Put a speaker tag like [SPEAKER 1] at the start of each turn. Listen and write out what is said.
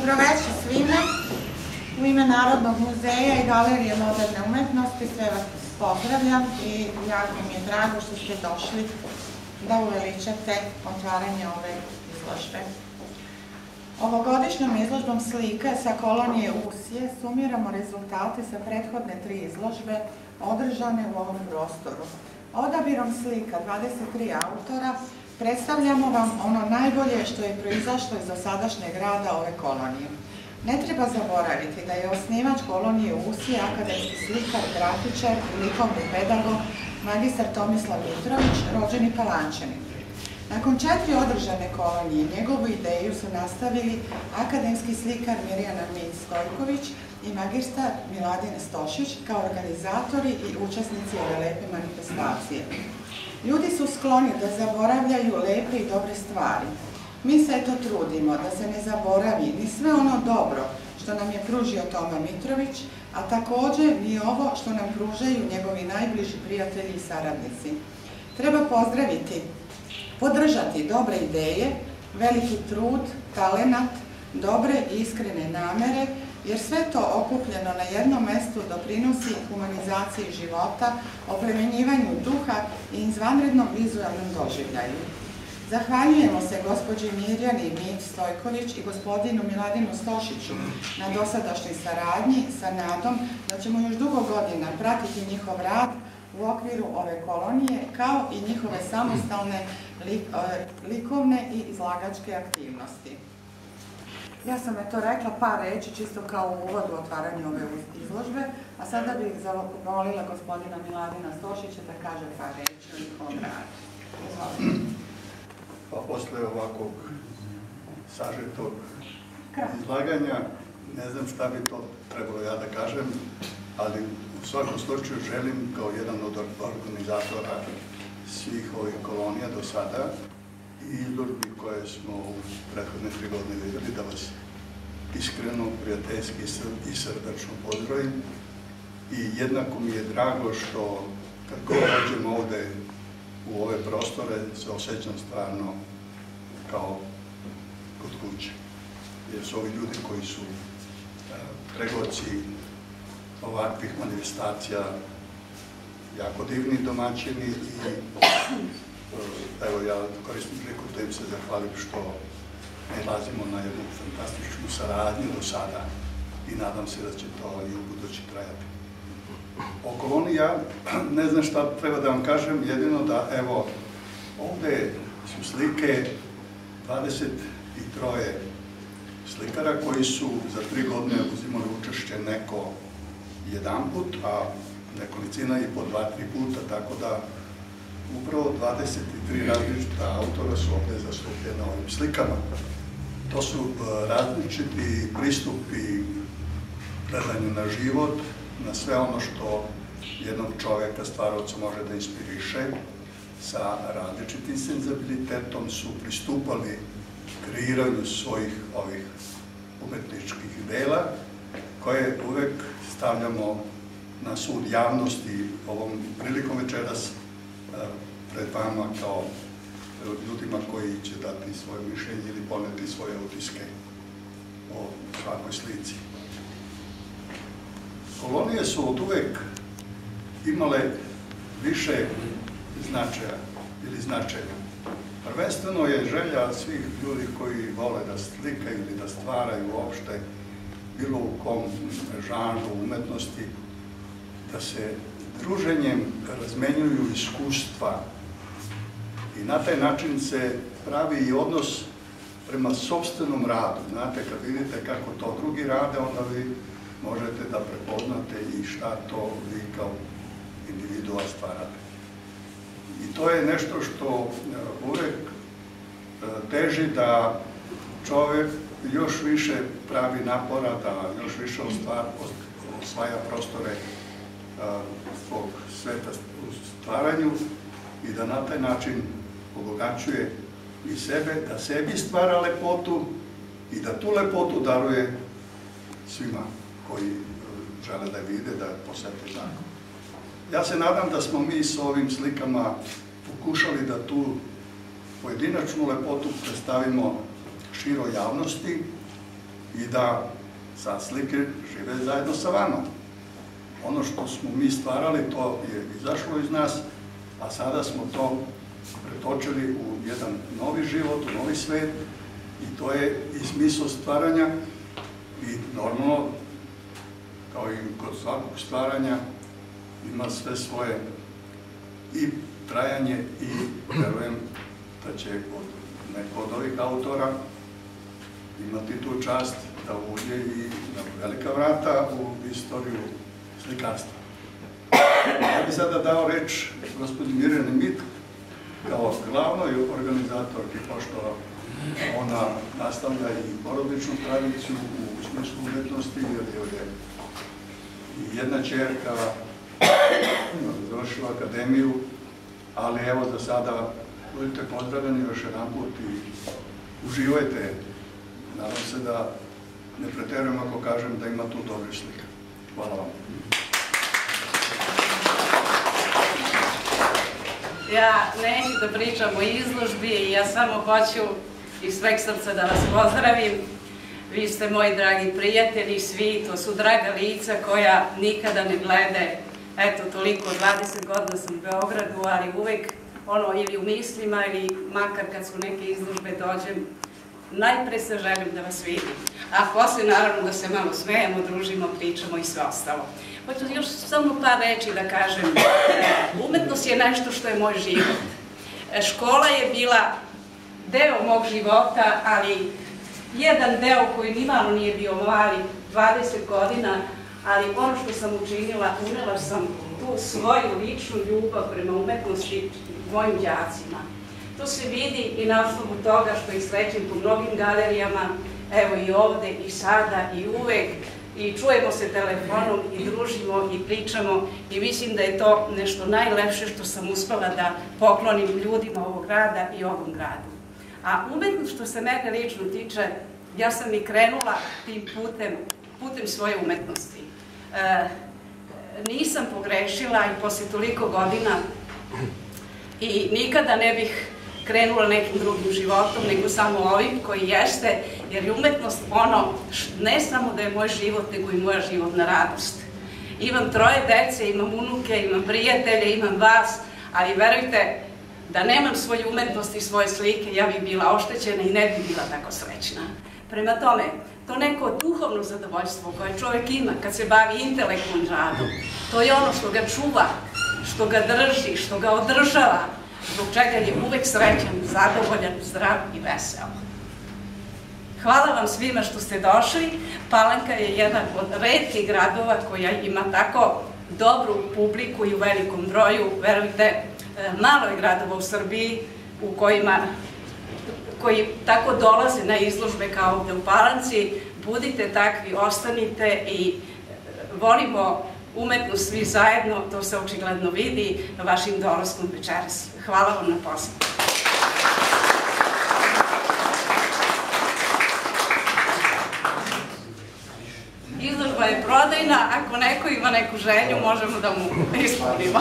[SPEAKER 1] Dobroveče svima. U ime Narodnog muzeja i Galerije moderne umetnosti sve vas pozdravljam i jako mi je drago što ste došli da uveličate otvaranje ove izložbe. Ovogodišnjom izložbom slika sa kolonije Usije sumiramo rezultate sa prethodne 3 izložbe održane u ovom prostoru. Odabirom slika 23 autora predstavljamo vam ono najbolje što je proizašlo iz dosadašnjeg rada ove kolonije. Ne treba zaboraviti da je osnivač kolonije Usije akademski slikar, grafičar i likovni pedagog magistar Tomislav Mitrović, rođeni Palančanin. Nakon 4 održane kolonije, njegovu ideju su nastavili akademski slikar Mirjana Mić-Stojković i magistar Miladin Stošić kao organizatori i učesnici ove lepe manifestacije. Ljudi su skloni da zaboravljaju lepe i dobre stvari. Mi se eto trudimo da se ne zaboravi ni sve ono dobro što nam je pružio Toma Mitrović, a također ni ovo što nam pružaju njegovi najbliži prijatelji i saradnici. Treba pozdraviti, podržati dobre ideje, veliki trud, talenat, dobre i iskrene namere, jer sve to okupljeno na jednom mestu doprinosi humanizaciji života, oplemenjivanju duha i izvanrednom vizualnom doživljaju. Zahvaljujemo se gospođi Mirjani Mić-Stojković i gospodinu Miladinu Stošiću na dosadašnjoj saradnji sa nadom da ćemo još dugo godina pratiti njihov rad u okviru ove kolonije, kao i njihove samostalne likovne i izlagačke aktivnosti. Ja sam rekla par reći čisto kao uvod u otvaranju ove izložbe, a sada bih zamolila gospodina Miladina Stošića da kaže par reći o njihovom radu.
[SPEAKER 2] Pa posle ovakvog sažetog izlaganja, ne znam šta bi to trebalo ja da kažem, ali u svakom slučaju želim kao jedan od organizatora svih ovih kolonija do sada i izložbi koje smo u prethodne 3 godine videli, da vas iskreno, prijateljski i srdačno pozdravim. I jednako mi je drago što kad god dođem ovde u ove prostore se osjećam stvarno kao kod kuće. Jer su ovi ljudi koji su pregoci ovakvih manifestacija jako divni domaćini i evo ja koristim priliku da im se zahvalim što nalazimo na jednu fantastičnu saradnju do sada i nadam se da će to i u budući trajati. O koloniji ja ne znam šta treba da vam kažem, jedino da evo ovde su slike 23 slikara koji su za 3 godine uzimali učešće neko jedan put, a nekolicina i po 2-3 puta, tako da upravo 23 različita autora su ovde zastupljena ovim slikama. To su različiti pristupi gledanju na život, na sve ono što jednog čoveka, stvaravca može da inspiriše. Sa različitim senzibilitetom su pristupali kreiranju svojih ovih umetničkih dela, koje uvek stavljamo na sud javnosti ovom prilikom večeras pred vama kao ljudima koji će dati svoje mišljenje ili poneti svoje utiske o svakoj slici. Kolonije su od uvek imale više značaja ili značaja. Prvenstveno je želja svih ljudi koji vole da slikaju ili da stvaraju uopšte bilo u kom žanru umetnosti, da se druženjem razmenjuju iskustva i na taj način se pravi i odnos prema sopstvenom radu. Znate, kad vidite kako to drugi rade, onda vi možete da prepoznate i šta to vi kao individua stvarate. I to je nešto što uvek teži da čovek još više pravi napora, da još više osvaja prostore svog sveta u stvaranju i da na taj način obogaćuje i sebe, da sebi stvara lepotu i da tu lepotu daruje svima koji žele da je vide, da je posete tako. Ja se nadam da smo mi s ovim slikama pokušali da tu pojedinačnu lepotu predstavimo široj javnosti i da sa slike žive zajedno sa vama. Ono što smo mi stvarali, to je izašlo iz nas, a sada smo to pretočili u jedan novi život, u novi svet, i to je i smisao stvaranja. I normalno, kao i kod svakog stvaranja, ima sve svoje i trajanje, i verujem da će neko od ovih autora imati tu čast da uđe i na velika vrata u istoriju slikarstva. Ja bih sada dao reč gospodinu Mirjani Mit kao glavnoj organizatorki, pošto ona nastavlja i porodičnu tradiciju u smislu umetnosti, jer je i jedna ćerka završila akademiju, ali evo za sada budite pozdravljeni još jedan put i uživajte. Nadam se da ne preterujem ako kažem da ima tu dobrih slika. Hvala vam.
[SPEAKER 3] Ja neću da pričam o izložbi, ja samo hoću iz sveg srca da vas pozdravim. Vi ste moji dragi prijatelji, svi, to su draga lica koja nikada ne glede, eto toliko, 20 godina sam u Beogradu, ali uvek ili u mislima ili makar kad su neke izložbe dođem, najpre se želim da vas vidim, a posle naravno da se malo smejemo, družimo, pričamo i sve ostalo. Hoću još samo par reči da kažem. Umetnost je nešto što je moj život. Škola je bila deo mog života, ali jedan deo koji nimalo nije bio mali, 20 godina, ali ono što sam učinila, unela sam tu svoju ličnu ljubav prema umetnosti mojim đacima. To se vidi i na osnovu toga što ih srećem po mnogim galerijama, evo i ovde, i sada, i uvek, i čujemo se telefonom, i družimo, i pričamo, i mislim da je to nešto najlepše što sam uspela da poklonim ljudima ovog grada i ovom gradu. A umetnost što se mene lično tiče, ja sam i krenula tim putem svoje umetnosti. Nisam pogrešila i posle toliko godina i nikada ne bih krenula nekim drugim životom, nego samo ovim koji jeste, jer je umetnost ono, ne samo da je moj život, nego i moja životna radost. Imam 3 dece, imam unuke, imam prijatelje, imam vas, ali verujte, da nemam svoju umetnost i svoje slike, ja bih bila oštećena i ne bih bila tako srećna. Prema tome, to neko duhovno zadovoljstvo koje čovjek ima kad se bavi intelektualnim radom, to je ono što ga čuva, što ga drži, što ga održava, zbog čega je uvek srećan, zadovoljan, zdrav i vesel. Hvala vam svima što ste došli. Palanka je jedan od retkih gradova koja ima tako dobru publiku i u velikom broju. Verujte, malo je gradova u Srbiji koji tako dolaze na izložbe kao ovde u Palanci. Budite takvi, ostanite i volimo umetnost svi zajedno, to se očigledno vidi vašim dolaskom večeras. Hvala vam na posjetu. Izložba je prodajna, ako neko ima neku želju, možemo da mu ispunimo.